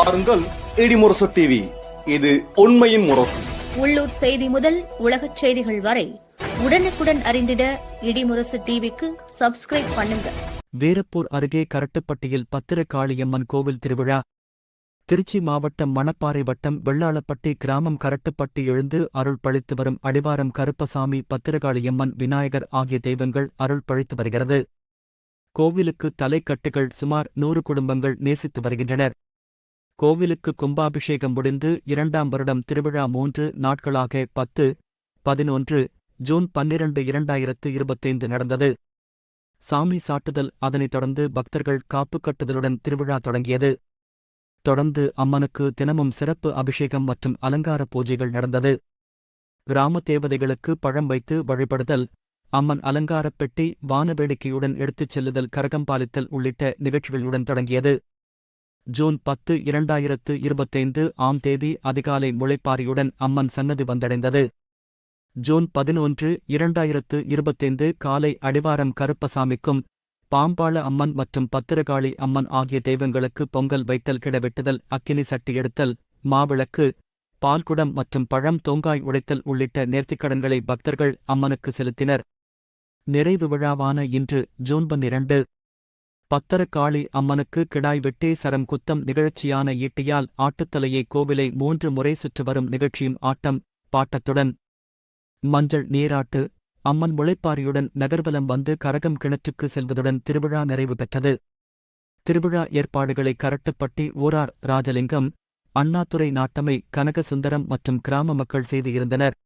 பாருங்கள் இடிமுரசு டிவி. இது உண்மையின் முரசு. உள்ளூர் செய்தி முதல் உலகச் செய்திகள் வரை உடனுக்குடன் அறிந்திட இடிமுரசு டிவிக்கு சப்ஸ்கிரைப் பண்ணுங்க. வீரப்பூர் அருகே கரட்டுப்பட்டியில் பத்திரகாளியம்மன் கோவில் திருவிழா. திருச்சி மாவட்டம் மணப்பாறை வட்டம் வெள்ளாளப்பட்டி கிராமம் கரட்டுப்பட்டி எழுந்து அருள் பழித்து வரும் அடிவாரம் கருப்பசாமி, பத்திரகாளியம்மன், விநாயகர் ஆகிய தெய்வங்கள் அருள் பழித்து வருகிறது. கோவிலுக்கு தலைக்கட்டுகள் சுமார் 100 குடும்பங்கள் நேசித்து வருகின்றனர். கோவிலுக்கு கும்பாபிஷேகம் முடிந்து 2ஆம் வருடம் திருவிழா 3 நாட்களாக 10, 11, ஜூன் 12, 2025 நடந்தது. சாமி சாட்டுதல், அதனைத் தொடர்ந்து பக்தர்கள் காப்பு கட்டுதலுடன் திருவிழா தொடங்கியது. தொடர்ந்து அம்மனுக்கு தினமும் சிறப்பு அபிஷேகம் மற்றும் அலங்கார பூஜைகள் நடந்தது. கிராம தேவதைகளுக்கு பழம் வைத்து வழிபடுதல், அம்மன் அலங்காரப் பெட்டி, வானவேடிக்கையுடன் எடுத்துச் செல்லுதல், கரகம்பாலித்தல் உள்ளிட்ட நிகழ்ச்சிகளுடன் தொடங்கியது. ஜூன் 10, 2025 ஆம் தேதி அதிகாலை முளைப்பாரியுடன் அம்மன் சன்னதி வந்தடைந்தது. ஜூன் 11, 2025 காலை அடிவாரம் கருப்பசாமிக்கும், பாம்பாள அம்மன் மற்றும் பத்திரகாளி அம்மன் ஆகிய தெய்வங்களுக்கு பொங்கல் வைத்தல், கிடவெட்டுதல், அக்கினி சட்டி எடுத்தல், மாவிளக்கு, பால்குடம் மற்றும் பழம் தோங்காய் உடைத்தல் உள்ளிட்ட நேர்த்திக்கடன்களை பக்தர்கள் அம்மனுக்கு செலுத்தினர். நிறைவு விழாவான இன்று ஜூன் 12 பத்திரகாளி அம்மனுக்கு கிடாய் வெட்டி சரம் குத்தம் நிகழ்ச்சியான ஈட்டியால் ஆட்டுத்தலையை கோவிலை 3 முறை சுற்று வரும் நிகழ்ச்சியும் ஆட்டம் பாட்டத்துடன் மஞ்சள் நீராட்டு, அம்மன் முளைப்பாரியுடன் நகர்வலம் வந்து கரகம் கிணற்றுக்கு செல்வதுடன் திருவிழா நிறைவு பெற்றது. திருவிழா ஏற்பாடுகளை கரட்டுப்பட்டி ஊரார் ராஜலிங்கம், அண்ணாதுரை, நாட்டமை கனகசுந்தரம் மற்றும் கிராம மக்கள் செய்து இருந்தனர்.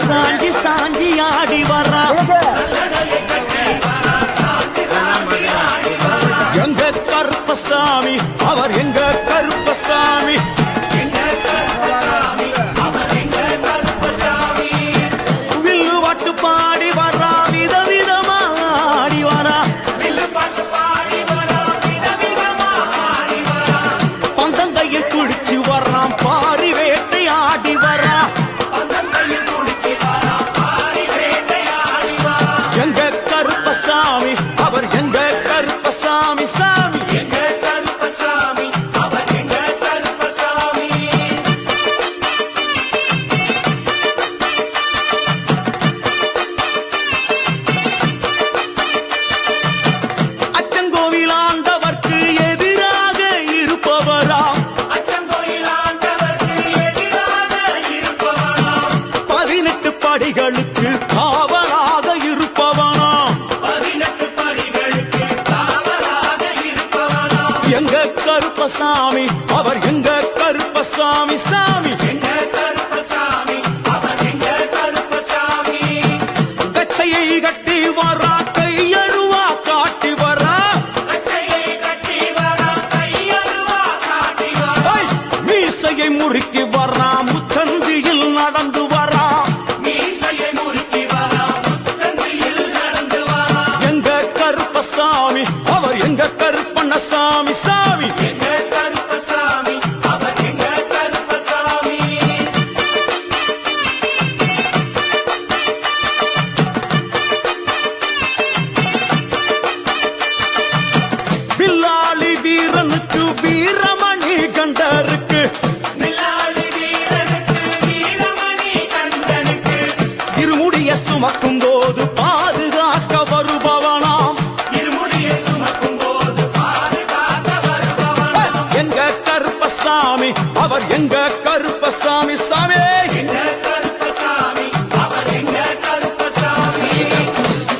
சாஞ்சி சாஞ்சி ஆடி வரா எங்க கருப்பசாமி, அவர் எங்க கருப்பசாமி, வில்லு பாட்டு பாடி வரா, விதவிதமா ஆடி வரா, பந்தங்கையை குடிச்சு வர்றான், பாரி வேட்டை ஆடி வரா. அவர் எங்க கருப்பசாமி, சாமி எங்க கருப்பசாமி, அவர் எங்க கருப்பசாமி. அச்சங்கோவில் ஆண்டவர்க்கு எதிராக இருப்பவராம், அச்சங்கோவில் ஆண்டவர்க்கு எதிராக இருப்பவராம், 18 படிகளுக்கு காவலாக இருப்பவனாம், எங்க கருப்பசாமி, அவர் எங்க கருப்பசாமி, சாமி எங்க கருப்பசாமி, அவர் எங்க கருப்பசாமி. கச்சையை கட்டி வரா, கையழுவா காட்டி வரா, கச்சையை கட்டி வரா, கையழுவா காட்டி வரா, மீசையை முறுக்கி வரா, முச்சந்தியில் நடந்து வரா, மீசையை முறுக்கி வரா, முச்சந்தியில் நடந்து வரா. எங்க கருப்பசாமி, அவர் எங்க கருப்பண்ணசாமி, சாமி எங்க கருப்பசாமி, அவர் எங்க கருப்பசாமி. வில்லாளி வீரனுக்கு வீரமணி கண்டருக்கு, வில்லாளி வீரனுக்கு வீரமணி கண்டனுக்கு, இருமுடிய சுமக்கும் போது பாதுகாக்க வருபவனாம், இருமுடிய சுமக்கும் போது பாதுகாக்க வருபவனாம். எங்க கருப்பசாமி, அவர் எங்க கருப்பசாமி, சாமி எங்க கருப்பசாமி, அவர் எங்க கருப்பசாமி.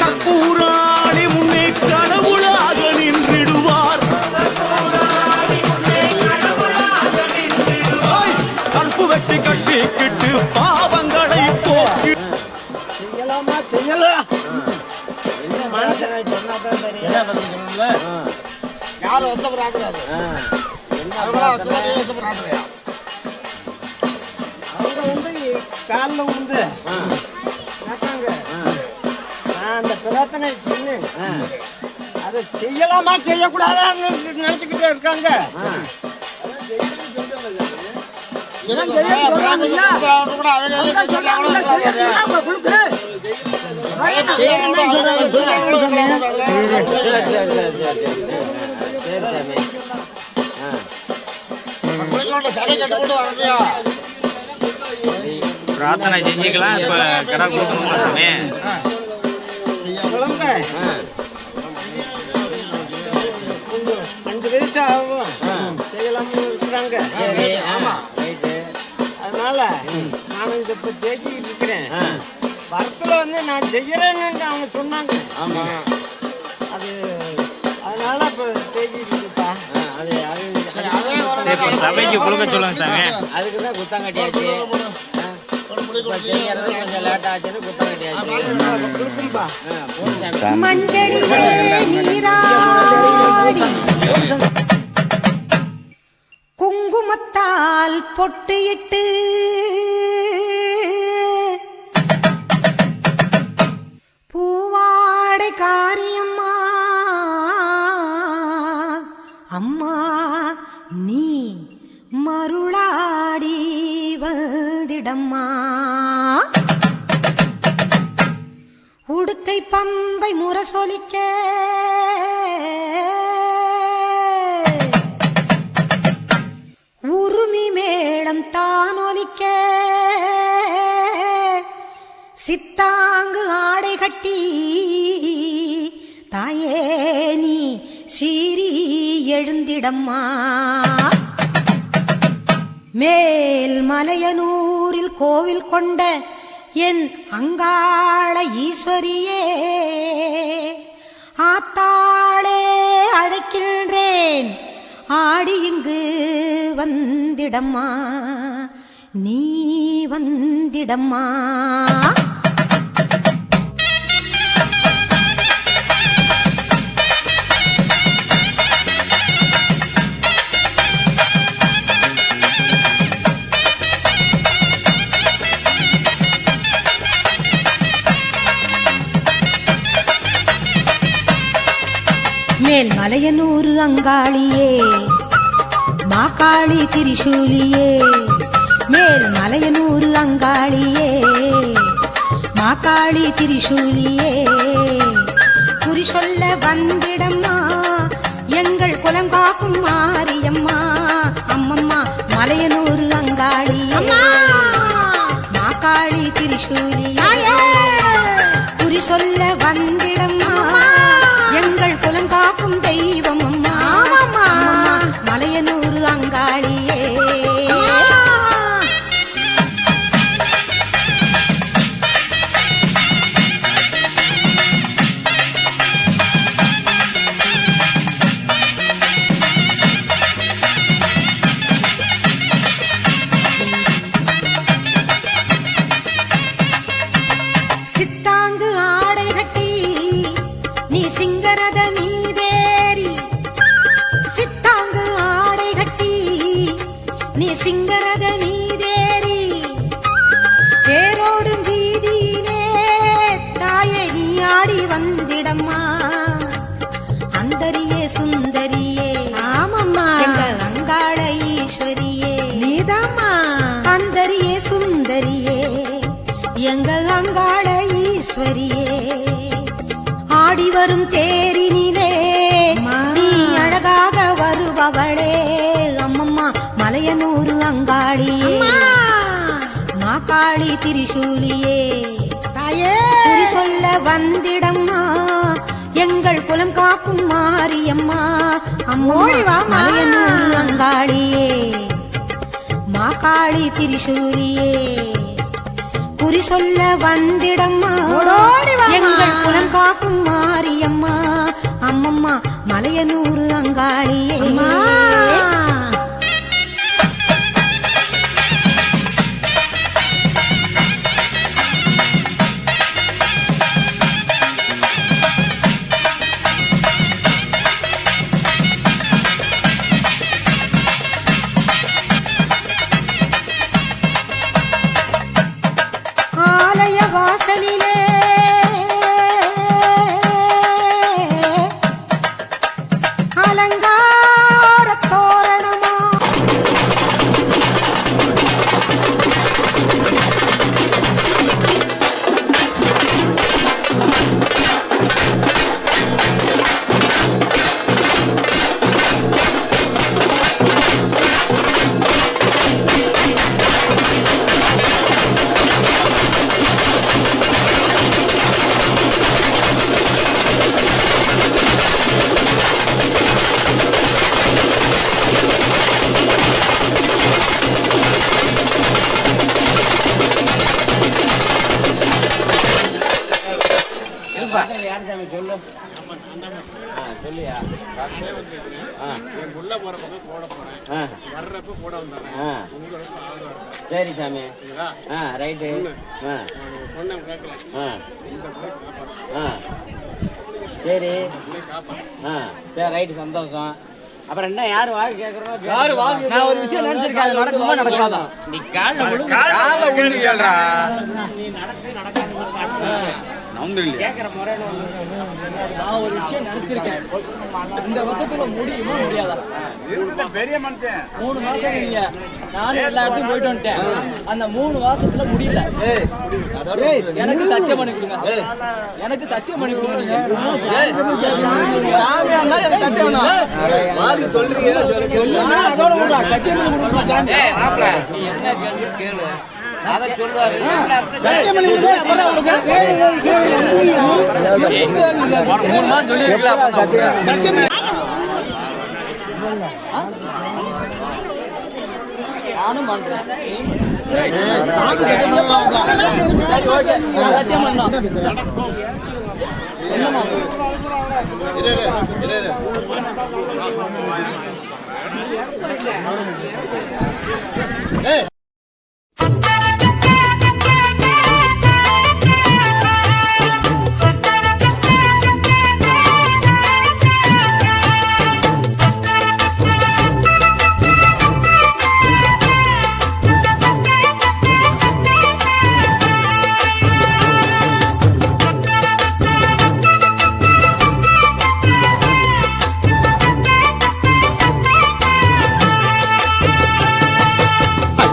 கற்பூராளி முன்னே கடவுளாக நின்றிடுவார், கற்பு வெட்டி கட்டிக்கிட்டு பாவங்களை போக்கி யார காலில் வந்து கேட்டாங்க, நான் அந்த பிரார்த்தனை சொன்னேன், அதை செய்யலாமா செய்யக்கூடாதான்னு நினைச்சுக்கிட்டே இருக்காங்க. பிரார்த்தனை செஞ்சுக்கலாம். இப்ப கடை கொடுக்கணுங்களா சாமி? குழந்தை 5 வயசு ஆகும், செய்யலாம்னு இருக்கிறாங்க. அதனால நான் இதை இப்போ தேக்கிட்டு இருக்கிறேன். வரத்துல வந்து நான் செய்யறேன்னு அவங்க சொன்னாங்க. அது அதனால இப்போ தேக்கிட்டு இருக்கா. சபைக்கு கொடுக்க சொல்லுங்க சாமி. அதுக்கு தான் குத்தம் கட்டியாச்சு. கொஞ்சம் லேட் ஆச்சுன்னு குத்தம் கட்டியாச்சு. மஞ்சளிலே நீராடி குங்குமத்தால் பொட்டியிட்டு பூவாடை காரியம்மா அம்மா நீ மருளாடி வந்திடம்மா. உடுக்கை பம்பை முரசொலிக்க உருமி மேளம் தானொலிக்க சித்தாங்கு ஆடை கட்டி தாயே நீ சீறி எழுந்திடம்மா. மேல் மலையனூரில் கோவில் கொண்ட என் அங்காள ஈஸ்வரியே ஆத்தாளே அழைக்கின்றேன், ஆடி இங்கு வந்திடம்மா, நீ வந்திடம்மா. மேல் மலையனூரு அங்காளியே மாகாளி திரிசூலியே, மேல் மலையனூரு அங்காளியே மாகாளி திரிசூலியே, குறி சொல்ல வந்திடம்மா எங்கள் குலம் காக்கும் மாரியம்மா. அம்மம்மா மலையனூரு அங்காளியே மாகாளி திரிசூலியே, குறி சொல்ல வந்திடம்மா எங்கள் குலம் காக்கும் தெய்வம் அம்மா. மலையனூரு அங்காளியே சித்தாங்கு ஆடை கட்டி நீ சிங்கரத மீதேறி, சித்தாங்கு ஆடை கட்டி நீ சிங்கரத மீதேறி தேரோடும் வீதியிலே தாயே நீ ஆடி வந்திடம்மா. அந்தரியே சுந்தரியே ஆமம்மா எங்க அங்காள ஈஸ்வரியே நீதாம்மா. அந்தரியே சுந்தரியே எங்க அங்காள ஈஸ்வரியே, ஆடி வரும் தேரினிலே நீ அழகாக வருபவளே அம்மம்மா மலையனூரு அங்காளியே மாகாளி திரிசூலியே, குறி சொல்ல வந்திடம்மா எங்கள் குலம் காக்கும் மாரியம்மா. அம்மோடிவா மலையனூரு அங்காளியே மாகாளி திரிசூலியே, குறி சொல்ல வந்திடம்மா எங்கள் குலம் காக்கும் மாரியம்மா. அம்மம்மா மலையனூரு அங்காளியே கேப்பா யார் சாமி சொல்லு. சொல்லியா உள்ள போற பக்கம் போட போறேன், வர்றப்ப போட வந்தேன். சரி சாமி ரைட்டு பொண்ணை கேட்கல, சரி சரி ரைட்டு சந்தோஷம். அப்புறம் என்ன யாரு வாங்க கேக்குறோம்? நான் ஒரு விஷயம் நினைச்சிருக்கேன், அது நடக்குமா நடக்காதா? நீ கால உண்டு கேள்றா. நீ நடக்கு நடக்காது கேட்கிற முறைன்னு நான் ஒரு விஷயம் நினைச்சிருக்கேன், இந்த வருஷத்துல முடியுமா முடியாதா? பெரிய மனுஷன் 3 மாசம் நீங்க நானும் எல்லா இடத்துக்கும் போயிட்டு வந்துட்டேன், அந்த 3 மாசத்துல முடியல. எனக்கு சத்தியம் பண்ணி கொடுங்க, எனக்கு சத்தியம் பண்ணி கொடுங்க. சாமியா இருந்தா எனக்கு சத்தியம் வேணும். சொல்றீங்க நீ என்ன கேள்வி கேளு, அதை சொல்லுவாரு. நானும் பண்றேன், சத்தியம் பண்ணலாம். என்னமா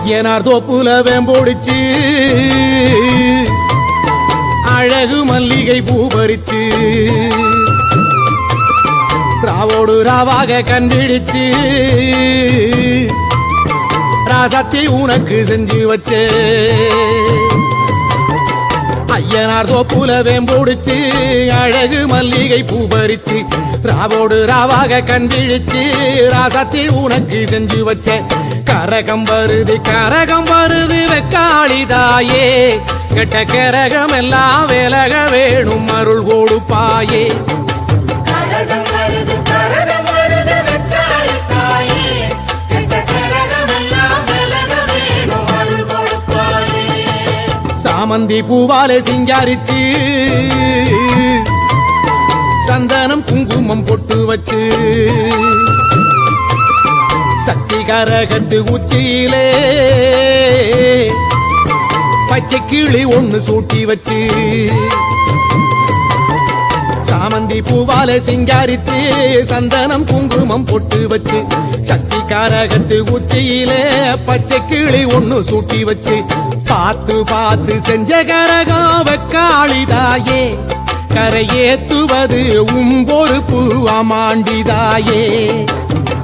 ஐயனார் தோப்புல வேம்போடிச்சு அழகு மல்லிகை பூ பறிச்சு ராவோடு ராவாக கண்டிடிச்சு ராசத்தை உனக்கு செஞ்சு வச்சே. ஐயனார் தோப்புல வேம்போடிச்சு அழகு மல்லிகை பூ பறிச்சு ராவோடு ராவாக கண்டிடிச்சு ராசத்தை உனக்கு செஞ்சு வச்சே. கரகம் வருது வெக்காளிதாயே, கெட்ட கரகம் எல்லாம் விலக வேணும் அருள் கொடுப்பாயே. கரகம் வருது வெக்காளிதாயே, கெட்ட கரகமெல்லாம் விலக வேணும் அருள் கொடுப்பாயே. சாமந்தி பூவாலே சிங்காரிச்சு சந்தனம் குங்குமம் பொட்டு வச்சு சக்தி கரகத்து உச்சியிலே பச்சை கிளி ஒண்ணு சூட்டி வச்சு சாமந்தி பூவாலே சிங்காரித்து சந்தனம் குங்குமம் பொட்டு வச்சு சக்தி கரகத்து உச்சியிலே பச்சை கிளி ஒண்ணு சூட்டி வச்சு பார்த்து பார்த்து செஞ்ச கரகம் வெக்காளிதாயே, கரையேத்துவது பொறுப்பு அமாண்டிதாயே.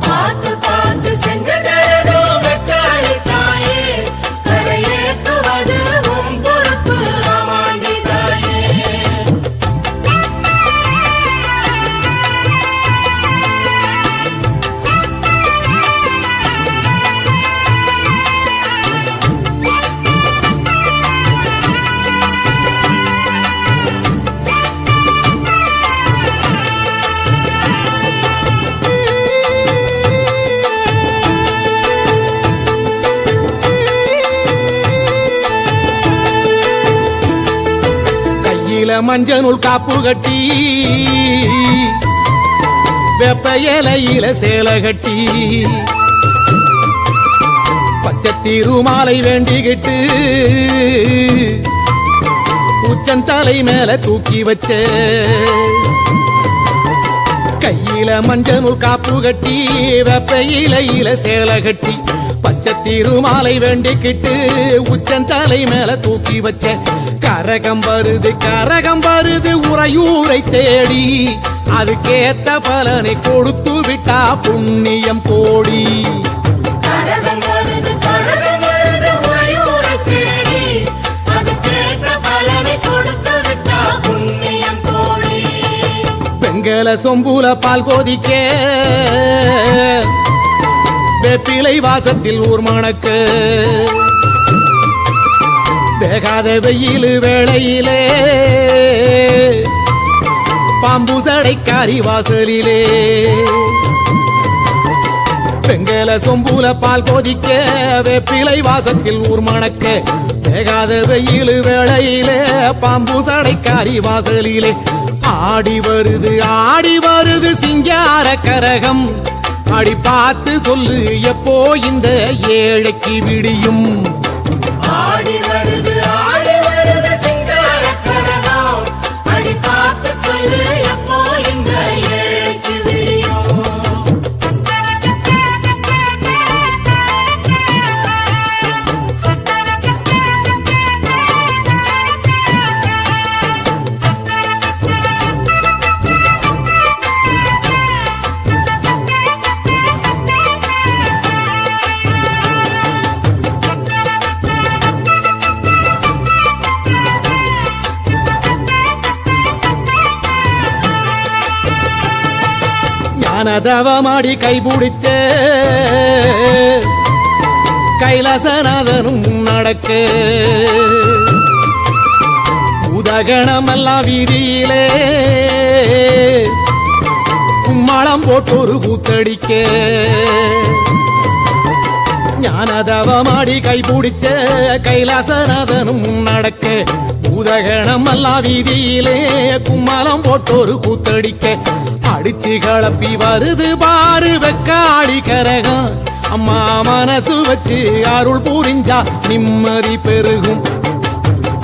பார்த்து பார்த்து செஞ்ச கரகம் வெக்காளிதாயே, கரையேத்துவது உன் பொறுப்பு அமாண்டிதாயே. மஞ்சள் காப்பு கட்டி வெப்ப இலையில சேலை கட்டி பச்சை திருமாலை வேண்டிக்கிட்டு உச்சந்தலை மேல தூக்கி வச்ச கையில மஞ்சள் காப்பு கட்டி வெப்ப இலையில சேலை கட்டி பச்சை திருமாலை வேண்டிக்கிட்டு உச்சந்தலை மேல தூக்கி வச்ச கரகம் வருது உறையூரை தேடி அதுக்கேத்த பலனை கொடுத்து விட்டா புண்ணியம் கோடி. கரகம் வருது உறையூரை தேடி அதுக்கேத்த பலனை கொடுத்து விட்டா புண்ணியம் கோடி. பெங்கல சொம்புல பால் கோதிக்க வேப்பிலை வாசத்தில் ஊர் மணக்கு வேகாத வெயில் வேளையிலே பாம்பு சடைக்காரி வாசலிலே வெங்கல சொம்புல பால் கொதிக்க வேப்பிலை வாசத்தில் ஊர் மணக்க வேகாத வெயில் வேளையிலே பாம்பு சடைக்காரி வாசலிலே ஆடி வருது சிங்கார கரகம் அடி பார்த்து சொல்லு எப்போ இந்த ஏழைக்கு விடியும் ஆடி வருது சிங்கார கரகம் அடி பார்த்து சொல்லு எப்போ இந்த ஏழைக்கு விடியும் ஞானதவமாடி கைபிடிச்ச கைலாசநாதனும் நடக்க உதகணமெல்லாம் வீதியிலே கும்மாளம் போட்டொரு கூத்தடிக்க ஞானதவமாடி கைபிடிச்ச கைலாசநாதனும் நடக்க உதகணமெல்லாம் வீதியிலே கும்மாளம் போட்டொரு கூத்தடிக்க அடிச்சு கலப்பி வருது பாரு வெக்காடி கரகம் அம்மா மனசு வச்சு அருள் புரிஞ்சா நிம்மதி பெருகும்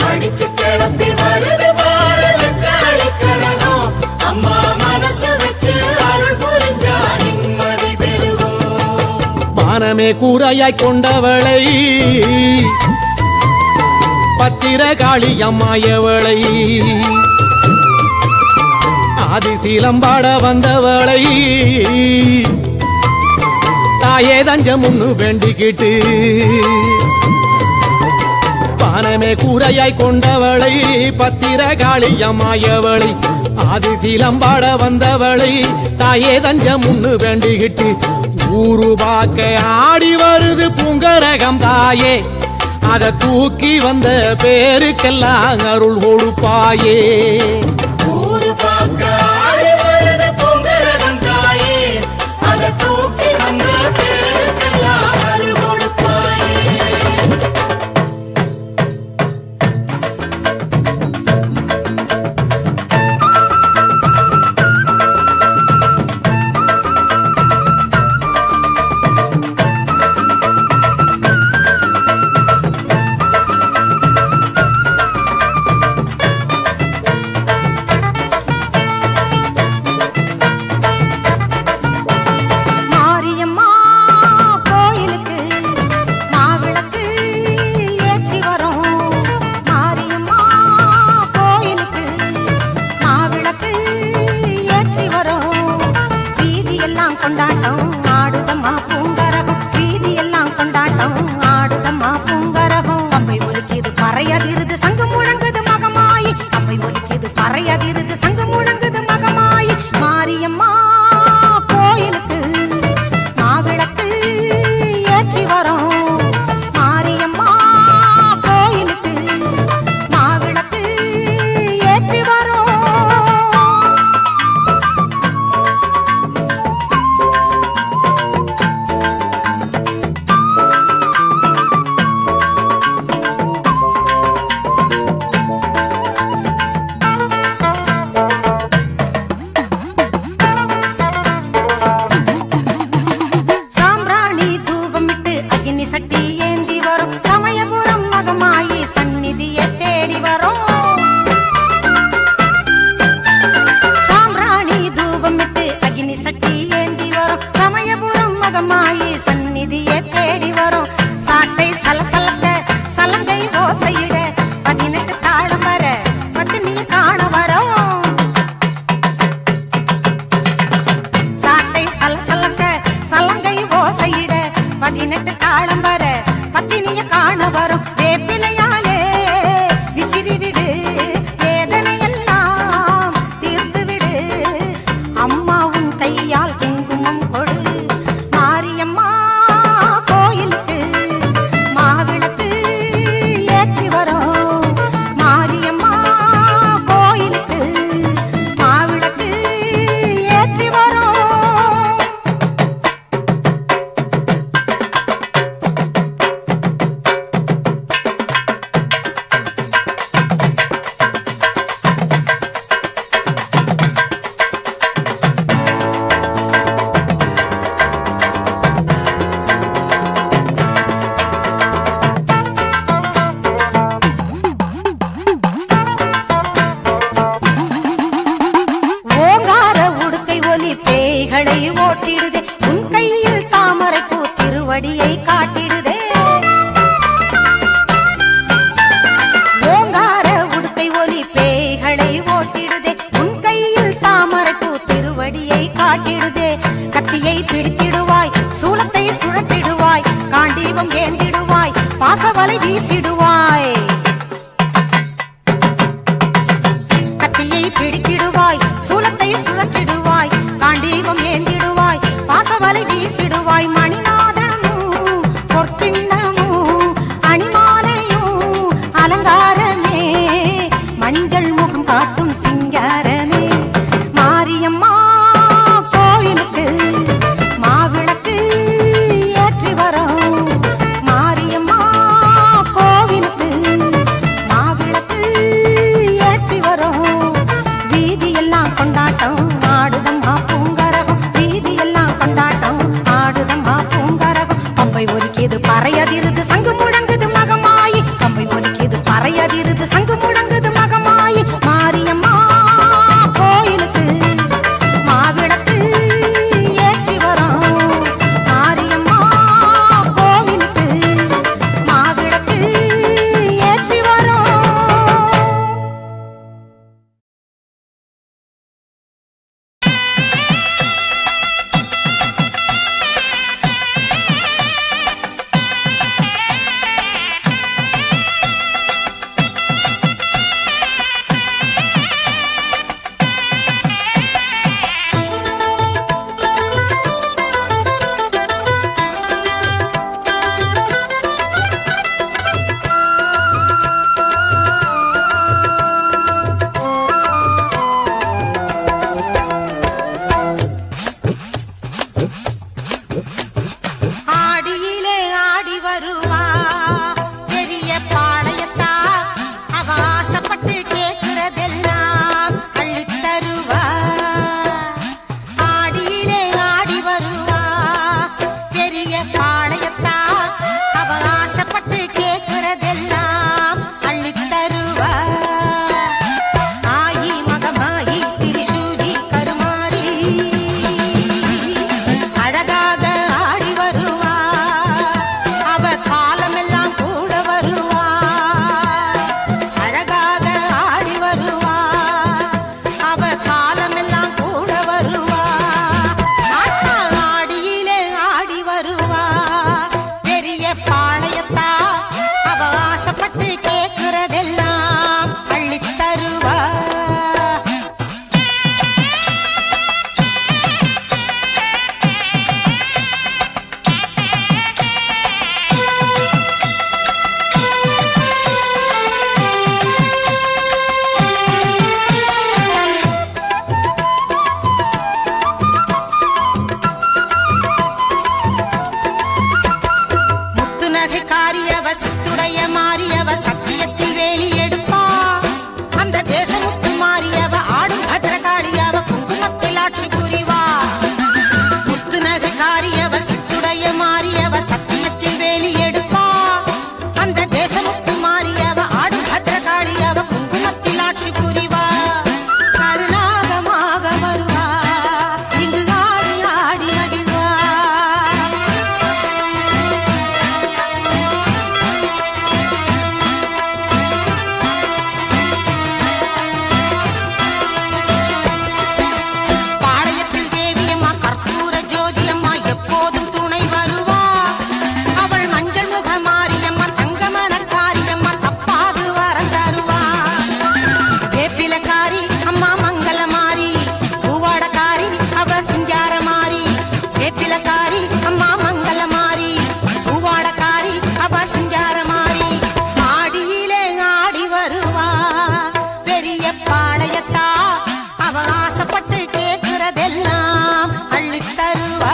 அடிச்சு கிளப்பி வருது பாரு வெக்காடி கரகம் அம்மா மனசு வச்சு அருள் புரிஞ்சா நிம்மதி பெருகும் வானமே கூரையாய் கொண்டவளை பத்திரகாளி அம்மாயவளை ஆதிசீலம்பாட வந்தவளை தாயே தஞ்சம் முன்னு வேண்டிக்கிட்டு பானமே கூரையாய் கொண்டவளை பத்திரகாளி அம்மாயவளை ஆதிசீலம்பாட வந்தவளை தாயே தஞ்சம் முன்னு வேண்டிக்கிட்டு ஊரு பார்க்க ஆடி வருது பூங்கரகம் தாயே அத தூக்கி வந்த பேருக்கெல்லாம் அருள் கொடுப்பாயே ஊரு பார்க்க ஆடி வருது பொங்கரகம் தாயே அத தூக்கி வந்த பேருக்கெல்லாம் அருள் கொடுப்பாயே மாரியம்மா கோயிலுக்கு மாவிளக்கு ஏற்றி வரோம் மாரியம்மா கோயிலுக்கு மாவிளக்கு ஏற்றி வரோம் வீதியெல்லாம் கொண்டாட்டம் ஆடுதம்மா பூங்கரகம் வீதியெல்லாம் கொண்டாட்டம் ஆடுதம்மா பூங்கரகம் கம்பை ஒலிக்குது பறையதிருது சங்கு முழங்குது மகமாயி கம்பை ஒலிக்குது பறையதிருது சங்கு முழங்குது மகமாயி மாரியம்மா கோயிலுக்கு மாவிளக்கு ஏற்றி வரோம் மாரியம்மா கோயிலுக்கு மாவிளக்கு ஏற்றி வரோம் பேய்களை ஓட்டிடுதே உன் கையில் தாமரைப்பூ திருவடியை காட்டிடுதே கத்தியை பிடித்திடுவாய் சூலத்தை சுழற்றிடுவாய் காண்டீபம் ஏந்திடுவாய் பாசவலை வீசிடுவாய் கத்தியை பிடித்திடுவாய் சூலத்தை சுழற்றிடுவாய் காண்டீபம் ஏந்திடுவாய் பாசவலை வீசிடுவாய் மணிநாதமும் பொற்கிண்ணமும் அணிமாலையும் அலங்காரமே மஞ்சள் முகம் காட்டும் சிங்காரமே மாரியம்மா கோயிலுக்கு மாவிளக்கு ஏற்றி வரோம் மாரியம்மா கோவிலுக்கு மாவிளக்கு ஏற்றி வரோம் வீதியெல்லாம் கொண்டாட்டம் ஆடுதம்மா பூங்கரகம் வீதியெல்லாம் கொண்டாட்டம் ஆடுதம்மா பூங்கரகம் பம்பை ஒலிக்கிது பறையதிருது சங்கு முழங்குது மகமாயி பம்பை ஒலிக்கிது பறையதிருது சங்கு முழங்குது மகமாயி மாரியம்மா கோயிலுக்கு மாவிளக்கு ஏற்றி வரோம் மாரியம்மா கோவிலுக்கு மாவிளக்கு ஏற்றி வரோம் ஆடியிலே ஆடி வருவா பெரிய பாளையத்தா அவ ஆசைப்பட்டு கேட்கிறதெல்லாம் அள்ளித் தருவா ஆடியிலே ஆடி வருவா பெரிய பாளையத்தா அவ ஆசைப்பட்டு கேட்கிறதெல்லாம் அள்ளித் தருவா ஆயி மகமாயி திரிசூலி கருமாரி அழகாக ஆடி வருவா அவ காலமெல்லாம் கூட வருவா அழகாக ஆடி வருவா அவ காலமெல்லாம் கூட வருவா ஆத்தா ஆடியிலே ஆடி வருவா பெரிய பாளையத்தா அவ ஆசைப்பட்டு கேட்கிறதெல்லாம் அள்ளித் தருவா முத்துநகை காரியவ சித்துடைய மாறியவ சத்தியத்தில் வேலி எடுப்பா அந்த தேசமுத்து மாறியவ ஆடும் பத்திரகாளியவ குங்குமத்தில் ஆட்சி புரிவா முத்துநகை காரியவ சித்துடைய மாறியவ சத்தியத்தில் வேலி எடுப்பா அந்த தேசமுத்து மாறியவ ஆடும் பத்திரகாளியவ குங்குமத்தில் ஆட்சி புரிவா கருணாகமாக வருவா இங்கு ஆடி ஆடி மகிழ்வா பாளையத்தில் தேவியம்மா கற்பூர ஜோதியம்மா எப்போதும் துணை வருவா அவள் மஞ்சள் முக மாரியம்மா தங்கமணக்காரியம்மா தப்பாது வரம் தருவா வேப்பிலக்காரி அம்மா மங்களமாரி பூவாடக்காரி அவ சிங்கார மாறி வேப்பிலக்காரி அம்மா மங்களமாரி பூவாடக்காரி அவ சிங்கார மாறி ஆடியிலே ஆடி வருவா பெரிய பாளையத்தா அவ ஆசைப்பட்டு கேட்கிறதெல்லாம் அள்ளித் தருவா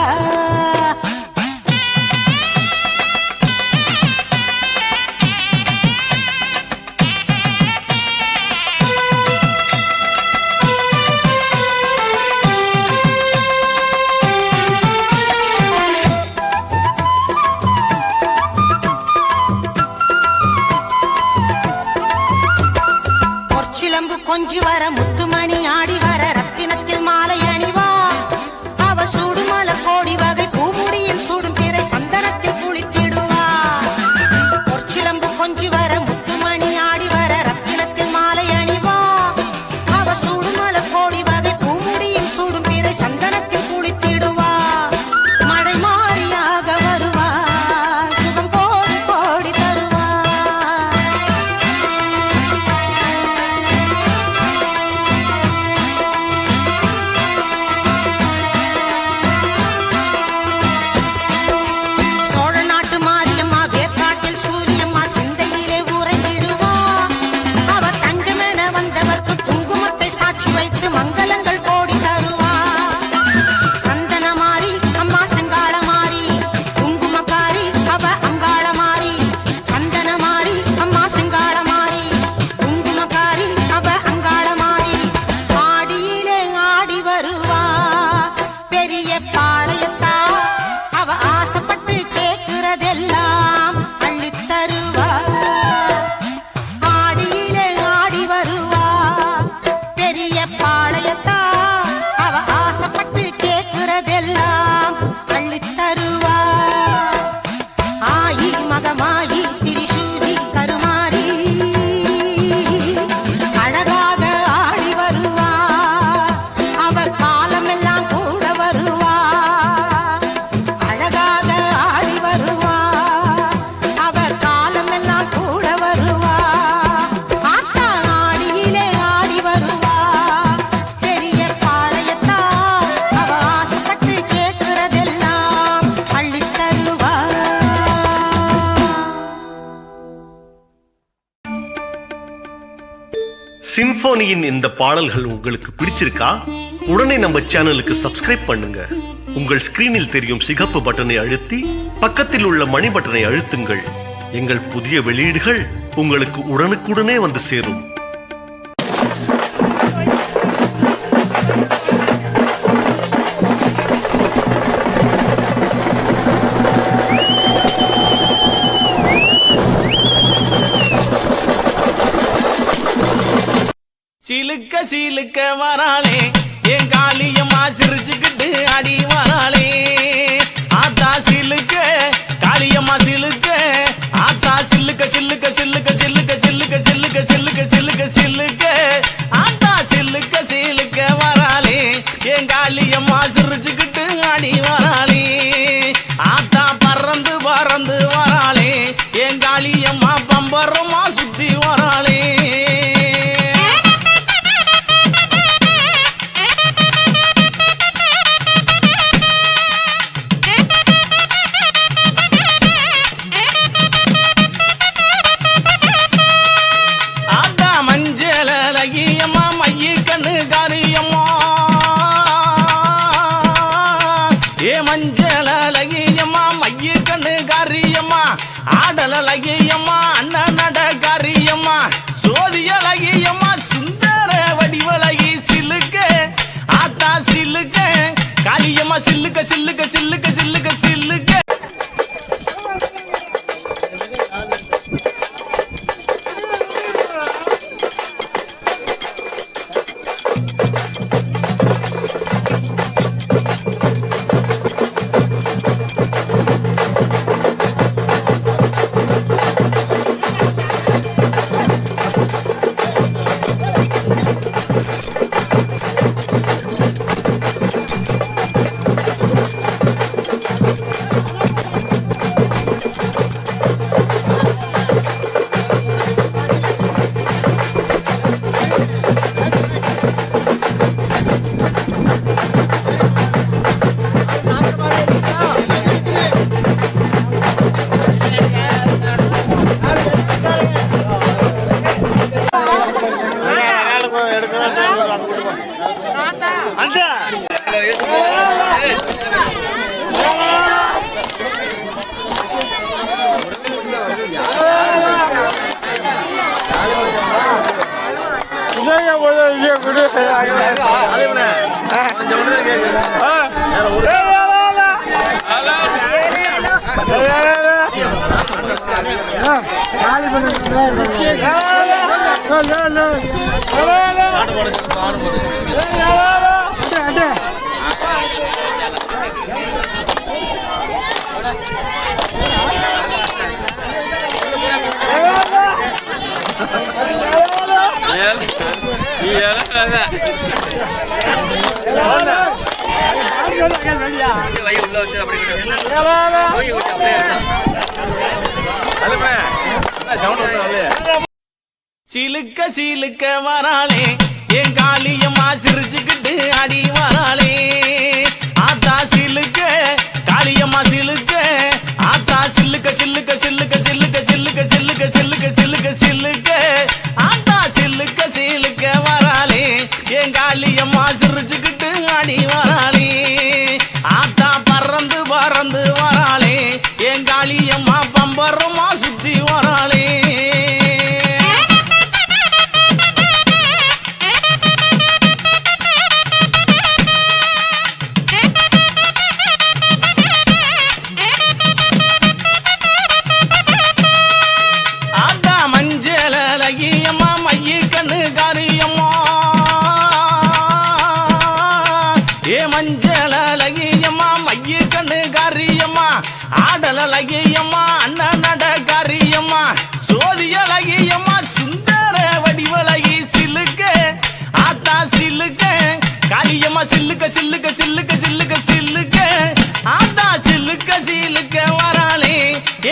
பொற்சிலம்பு கொஞ்சி வர முத்துமணி ஆடி வர ரத்தினத்தில் மாலை அணிவா அவ சூடுமல கோடி வகை பூமுடியில் சூடும் பிறை சந்தனத்தில் குளித்திடுவா பொற்சிலம்பு கொஞ்சி வர முத்துமணி ஆடி வர ரத்தினத்தில் மாலை அணிவா சிம்போனியின் இந்த பாடல்கள் உங்களுக்கு பிடிச்சிருக்கா? உடனே நம்ம சேனலுக்கு சப்ஸ்கிரைப் பண்ணுங்க. உங்கள் ஸ்கிரீனில் தெரியும் சிகப்பு பட்டனை அழுத்தி பக்கத்தில் உள்ள மணி பட்டனை அழுத்துங்கள். எங்கள் புதிய வெளியீடுகள் உங்களுக்கு உடனுக்குடனே வந்து சேரும். சிலுக்க சிலுக்க வராளே என் காளியம்மா சிரிச்சுக்கிட்டு அடி வராளே. ஆத்தா சிலுக்க காளியம்மா சிலுக்க ஆத்தா சில்லுக்க சில்லுக்க சில்லுக்க சில்லுக்க சில்லுக்க சில்லுக்க சில்லுக்க சில்லுக்க சில்லுக்க ஆத்தா சில்லுக்க சிலுக்க வராளே என் காளியம்மா சிரிச்சுக்கிட்டு அடி வராளே. ஆத்தா பறந்து பறந்து வராளே என் காளியம்மா பம்பரமா சுத்தி வராளே. ஆடலகியம்மா அண்ணன் நடகாரியம்மா சோதியலகியம்மா சுந்தர வடிவலகி சிலுக்க ஆத்தா சிலுக்க காளியம்மா சில்லுக்க சில்லுக்க சில்லுக்க சில்லுக்க சில்லுக்க. சிலுக்க சிலுக்க வராளே என் காளியம்மா சிரிச்சுக்கிட்டு அடி வராளே. ஆத்தா சிலுக்க காளியம்மா சிலுக்க ஆத்தா சில்லுக்க சில்லுக்க சில்லுக்க சில்லுக்க சில்லுக்க சில்லுக்க சில்லுக்க சில்லுக்க சில்லுக்க ஆத்தா சில்லுக்க சிலுக்க வராளே என் காளியம்மா சிரிச்சுக்கிட்டு அடி வராளே. ஆத்தா பறந்து பறந்து வராளே என் காளியம்மா பம்பரமா சுத்தி வராளே. ஆடலகியம்மா அண்ணன் நடகாரியம்மா சோதியலகியம்மா சுந்தர வடிவலகி சிலுக்க ஆத்தா சிலுக்க காளியம்மா சில்லுக்க சில்லுக்க சில்லுக்க சில்லுக்க சில்லுக்க ஆத்தா சில்லுக்க சிலுக்க வராளே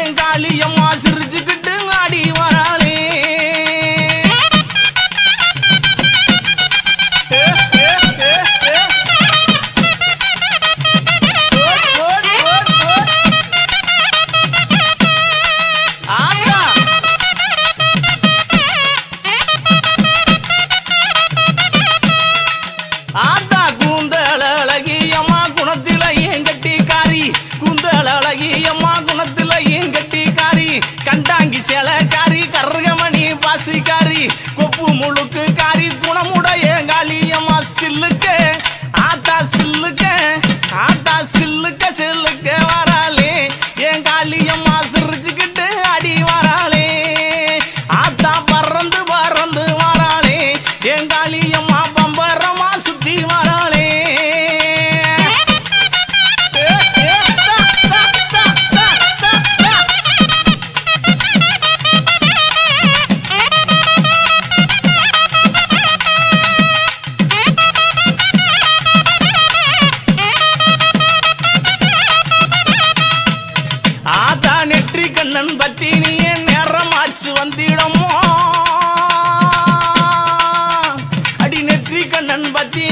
என் காளியம்மா சிரிச்சுக்கிட்டு ஆடி வராளே. வாசிக்காரி கொப்பு முழுக்கு காரி குணமுடைய காளியம்மா சில்லுக்கு ஆத்தா சில்லுக்கு ஆத்தா சில்லுக்க சில்லுக்க வராளே என் காளியம்மா சிரிச்சுக்கிட்டு அடி வராளே ஆத்தா பறந்து பறந்து வராளே என் காளியம்மா பம்பரமா சுத்தி வராளே ஆத்தா நெற்றி கண்ணன் பத்தி நீ நேரமாச்சு வந்திடமோ அடி நெற்றி கண்ணன் பத்தி